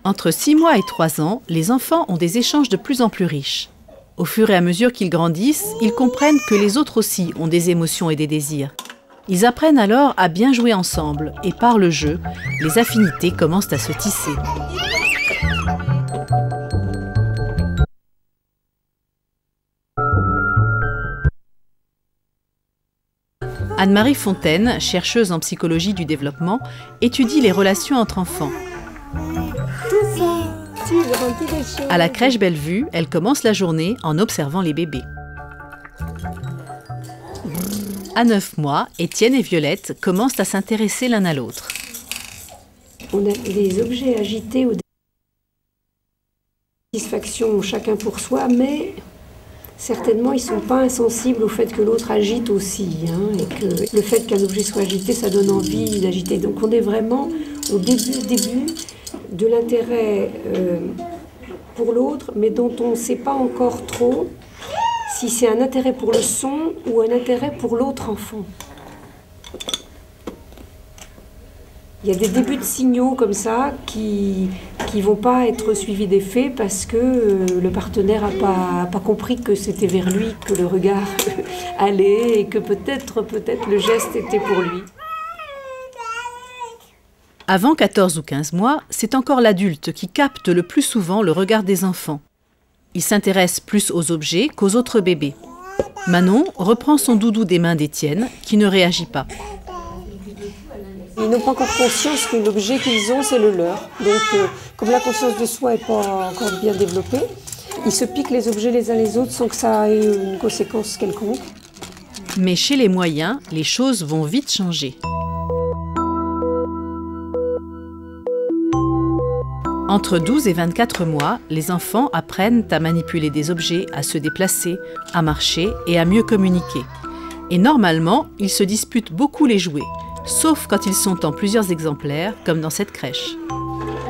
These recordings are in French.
Entre 6 mois et 3 ans, les enfants ont des échanges de plus en plus riches. Au fur et à mesure qu'ils grandissent, ils comprennent que les autres aussi ont des émotions et des désirs. Ils apprennent alors à bien jouer ensemble et par le jeu, les affinités commencent à se tisser. Anne-Marie Fontaine, chercheuse en psychologie du développement, étudie les relations entre enfants. À la crèche Bellevue, elle commence la journée en observant les bébés. À 9 mois, Étienne et Violette commencent à s'intéresser l'un à l'autre. On a des objets agités ou des satisfactions chacun pour soi, mais certainement ils ne sont pas insensibles au fait que l'autre agite aussi, hein, et que le fait qu'un objet soit agité, ça donne envie d'agiter. Donc on est vraiment au début de l'intérêt pour l'autre, mais dont on ne sait pas encore trop si c'est un intérêt pour le son ou un intérêt pour l'autre enfant. Il y a des débuts de signaux comme ça qui vont pas être suivis d'effets parce que le partenaire n'a pas compris que c'était vers lui que le regard allait et que peut-être le geste était pour lui. Avant 14 ou 15 mois, c'est encore l'adulte qui capte le plus souvent le regard des enfants. Il s'intéresse plus aux objets qu'aux autres bébés. Manon reprend son doudou des mains d'Étienne, qui ne réagit pas. Ils n'ont pas encore conscience que l'objet qu'ils ont, c'est le leur. Donc, comme la conscience de soi n'est pas encore bien développée, ils se piquent les objets les uns les autres sans que ça ait une conséquence quelconque. Mais chez les moyens, les choses vont vite changer. Entre 12 et 24 mois, les enfants apprennent à manipuler des objets, à se déplacer, à marcher et à mieux communiquer. Et normalement, ils se disputent beaucoup les jouets, sauf quand ils sont en plusieurs exemplaires, comme dans cette crèche.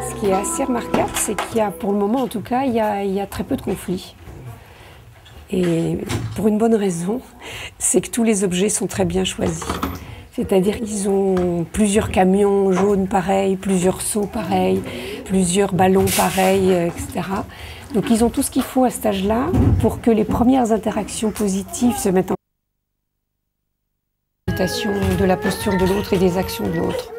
Ce qui est assez remarquable, c'est qu'il y a, pour le moment en tout cas, il y a très peu de conflits. Et pour une bonne raison, c'est que tous les objets sont très bien choisis. C'est-à-dire qu'ils ont plusieurs camions jaunes pareils, plusieurs seaux pareils, plusieurs ballons pareils, etc. Donc ils ont tout ce qu'il faut à cet âge-là pour que les premières interactions positives se mettent en place de la posture de l'autre et des actions de l'autre.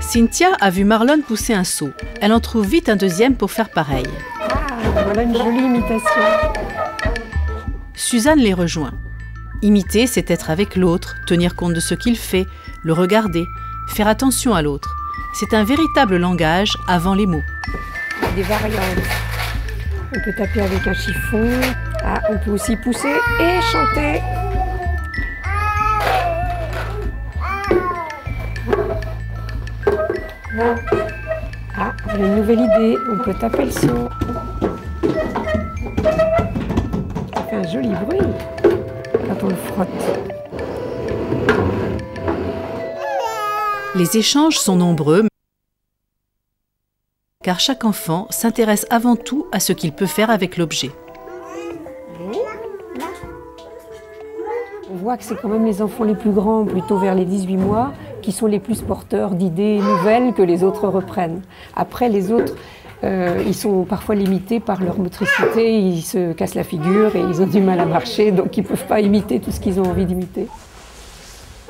Cynthia a vu Marlon pousser un seau. Elle en trouve vite un deuxième pour faire pareil. Ah, voilà une jolie imitation. Suzanne les rejoint. Imiter, c'est être avec l'autre, tenir compte de ce qu'il fait, le regarder, faire attention à l'autre. C'est un véritable langage avant les mots. Des variantes. On peut taper avec un chiffon. Ah, on peut aussi pousser et chanter. Ah, j'ai une nouvelle idée. On peut taper le son. Ça fait un joli bruit quand on le frotte. Les échanges sont nombreux, car chaque enfant s'intéresse avant tout à ce qu'il peut faire avec l'objet. On voit que c'est quand même les enfants les plus grands, plutôt vers les 18 mois, qui sont les plus porteurs d'idées nouvelles que les autres reprennent. Après, les autres, ils sont parfois limités par leur motricité, ils se cassent la figure et ils ont du mal à marcher, donc ils ne peuvent pas imiter tout ce qu'ils ont envie d'imiter.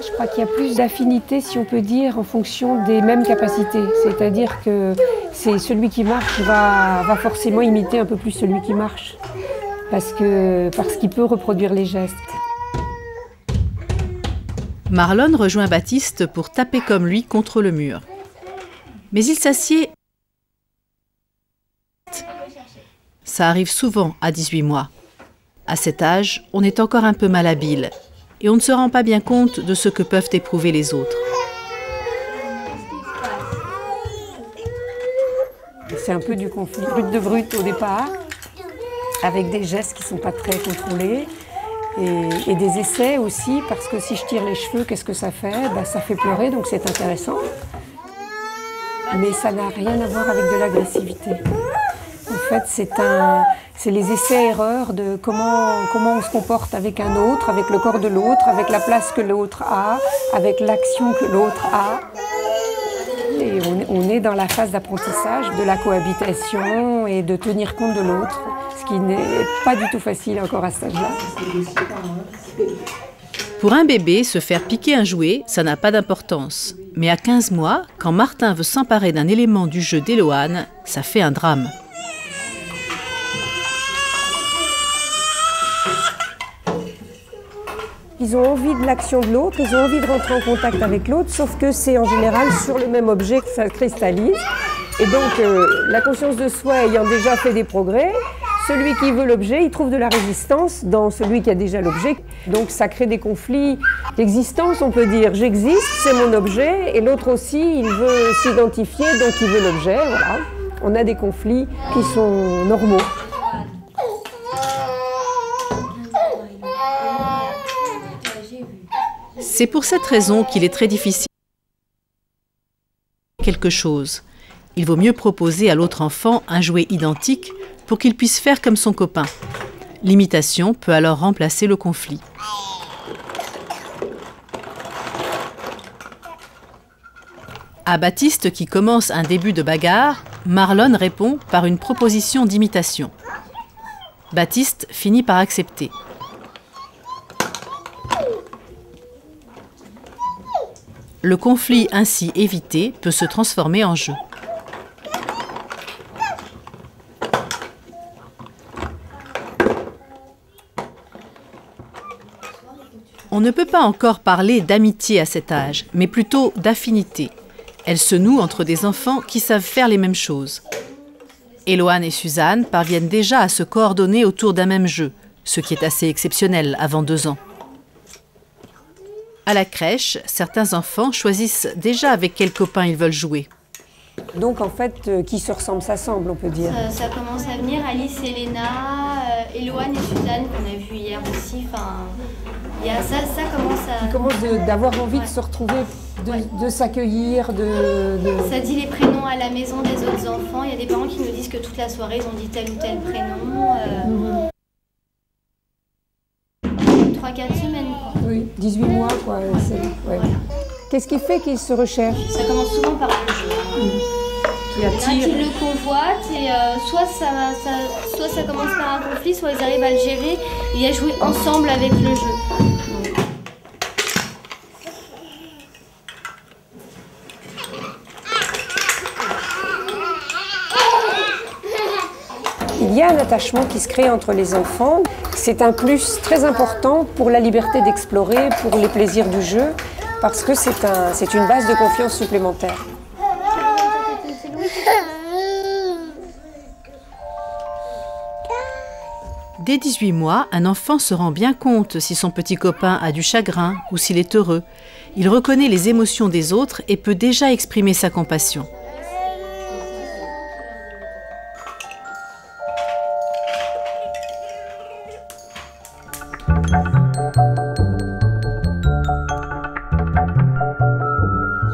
Je crois qu'il y a plus d'affinité, si on peut dire, en fonction des mêmes capacités. C'est-à-dire que c'est celui qui marche va forcément imiter un peu plus celui qui marche, parce qu'il peut reproduire les gestes. Marlon rejoint Baptiste pour taper comme lui contre le mur. Mais il s'assied. Ça arrive souvent à 18 mois. À cet âge, on est encore un peu malhabile et on ne se rend pas bien compte de ce que peuvent éprouver les autres. C'est un peu du conflit brut de brut au départ, avec des gestes qui ne sont pas très contrôlés. Et des essais aussi, parce que si je tire les cheveux, qu'est-ce que ça fait? Ça fait pleurer, donc c'est intéressant. Mais ça n'a rien à voir avec de l'agressivité. En fait, c'est les essais-erreurs de comment on se comporte avec un autre, avec le corps de l'autre, avec la place que l'autre a, avec l'action que l'autre a. et on est dans la phase d'apprentissage de la cohabitation et de tenir compte de l'autre, ce qui n'est pas du tout facile encore à cet âge-là. Pour un bébé, se faire piquer un jouet, ça n'a pas d'importance. Mais à 15 mois, quand Martin veut s'emparer d'un élément du jeu d'Éloane, ça fait un drame. Ils ont envie de l'action de l'autre, ils ont envie de rentrer en contact avec l'autre, sauf que c'est en général sur le même objet que ça cristallise. Et donc, la conscience de soi ayant déjà fait des progrès, celui qui veut l'objet, il trouve de la résistance dans celui qui a déjà l'objet. Donc, ça crée des conflits d'existence, on peut dire. J'existe, c'est mon objet, et l'autre aussi, il veut s'identifier, donc il veut l'objet. Voilà. On a des conflits qui sont normaux. C'est pour cette raison qu'il est très difficile de faire quelque chose. Il vaut mieux proposer à l'autre enfant un jouet identique pour qu'il puisse faire comme son copain. L'imitation peut alors remplacer le conflit. À Baptiste, qui commence un début de bagarre, Marlon répond par une proposition d'imitation. Baptiste finit par accepter. Le conflit ainsi évité peut se transformer en jeu. On ne peut pas encore parler d'amitié à cet âge, mais plutôt d'affinité. Elle se noue entre des enfants qui savent faire les mêmes choses. Éloane et Suzanne parviennent déjà à se coordonner autour d'un même jeu, ce qui est assez exceptionnel avant 2 ans. À la crèche, certains enfants choisissent déjà avec quel copain ils veulent jouer. Donc en fait, qui se ressemble, s'assemble, on peut dire. Ça commence à venir, Alice et Léna, Éloane et Suzanne qu'on a vu hier aussi. Il y a ça commence à... Ils commencent d'avoir envie de se retrouver, de s'accueillir, Ça dit les prénoms à la maison des autres enfants. Il y a des parents qui nous disent que toute la soirée, ils ont dit tel ou tel prénom. 3-4 semaines, quoi. Oui, 18 mois, quoi. Ouais. Qu'est-ce qui fait qu'ils se recherchent? Ça commence souvent par le jeu. Qui Il y en a attire. qui le convoitent et soit ça commence par un conflit, soit ils arrivent à le gérer et à jouer ensemble avec le jeu. Il y a un attachement qui se crée entre les enfants. C'est un plus très important pour la liberté d'explorer, pour les plaisirs du jeu, parce que c'est une base de confiance supplémentaire. Dès 18 mois, un enfant se rend bien compte si son petit copain a du chagrin ou s'il est heureux. Il reconnaît les émotions des autres et peut déjà exprimer sa compassion.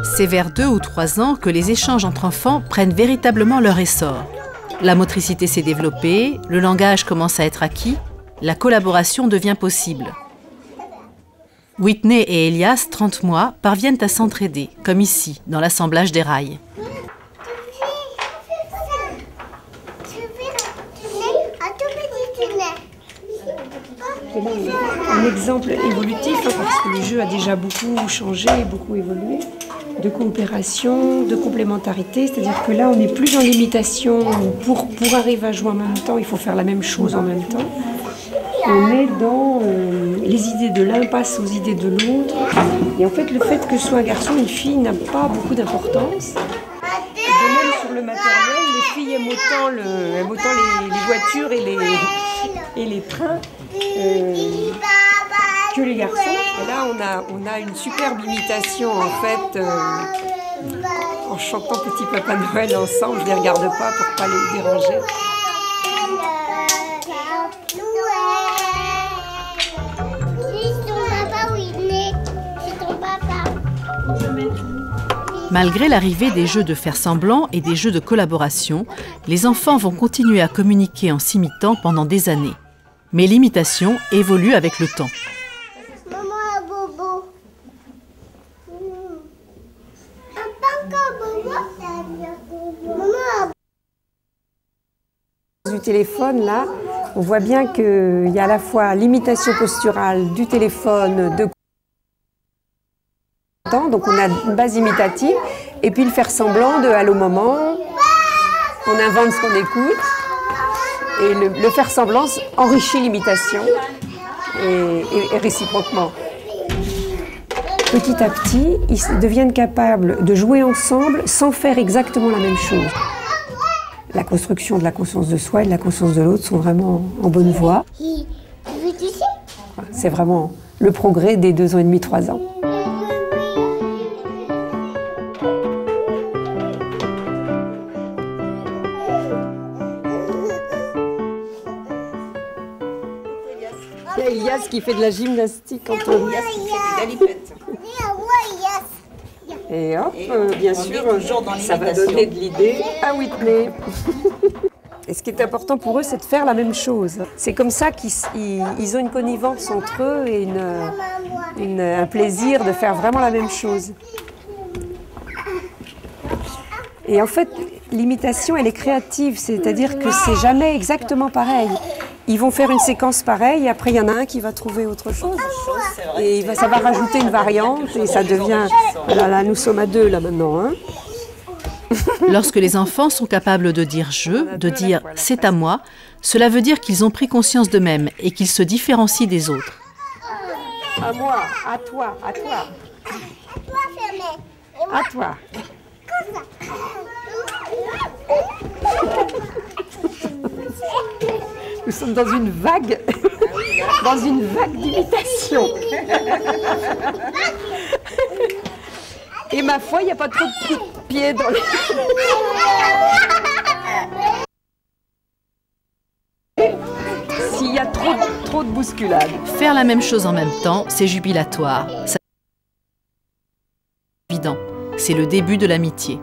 C'est vers 2 ou 3 ans que les échanges entre enfants prennent véritablement leur essor. La motricité s'est développée, le langage commence à être acquis, la collaboration devient possible. Whitney et Elias, 30 mois, parviennent à s'entraider, comme ici, dans l'assemblage des rails. Un exemple évolutif, parce que le jeu a déjà beaucoup changé et beaucoup évolué, de coopération, de complémentarité, c'est-à-dire que là on n'est plus dans l'imitation, pour arriver à jouer en même temps, il faut faire la même chose en même temps. On est dans les idées de l'un passent aux idées de l'autre, et en fait le fait que ce soit un garçon ou une fille n'a pas beaucoup d'importance. De même sur le matériel, les filles aiment autant les voitures et les trains que les garçons. Et là, on a une superbe imitation, en fait, en chantant Petit Papa Noël ensemble. Je ne les regarde pas pour ne pas les déranger. Malgré l'arrivée des jeux de faire-semblant et des jeux de collaboration, les enfants vont continuer à communiquer en s'imitant pendant des années. Mais l'imitation évolue avec le temps. Maman a bobo. Papa a bobo. du téléphone, là, on voit bien qu'il y a à la fois l'imitation posturale du téléphone, donc on a une base imitative, et puis le faire semblant de allô maman, on invente ce qu'on écoute, et le faire semblant enrichit l'imitation, et réciproquement. Petit à petit, ils deviennent capables de jouer ensemble sans faire exactement la même chose. La construction de la conscience de soi et de la conscience de l'autre sont vraiment en bonne voie. C'est vraiment le progrès des 2 ans et demi, 3 ans. Il y a Elias qui fait de la gymnastique entre nous. Elias qui fait des galipettes. Et hop, bien sûr, ça va l'imitation. donner de l'idée à Whitney. Et ce qui est important pour eux, c'est de faire la même chose. C'est comme ça qu'ils ont une connivence entre eux et un plaisir de faire vraiment la même chose. Et en fait, l'imitation, elle est créative, c'est-à-dire que c'est jamais exactement pareil. Ils vont faire une séquence pareille, et après il y en a un qui va trouver autre chose. Et ça va rajouter une variante, et ça devient... Là, nous sommes à 2 là maintenant. Hein. Lorsque les enfants sont capables de dire « je », de dire « c'est à moi », cela veut dire qu'ils ont pris conscience d'eux-mêmes et qu'ils se différencient des autres. À moi, à toi, à toi. À toi. Nous sommes dans une vague d'imitation. Et ma foi, il n'y a pas trop de coups de pied dans les... S'il y a trop de bousculade. Faire la même chose en même temps, c'est jubilatoire. C'est évident. C'est le début de l'amitié.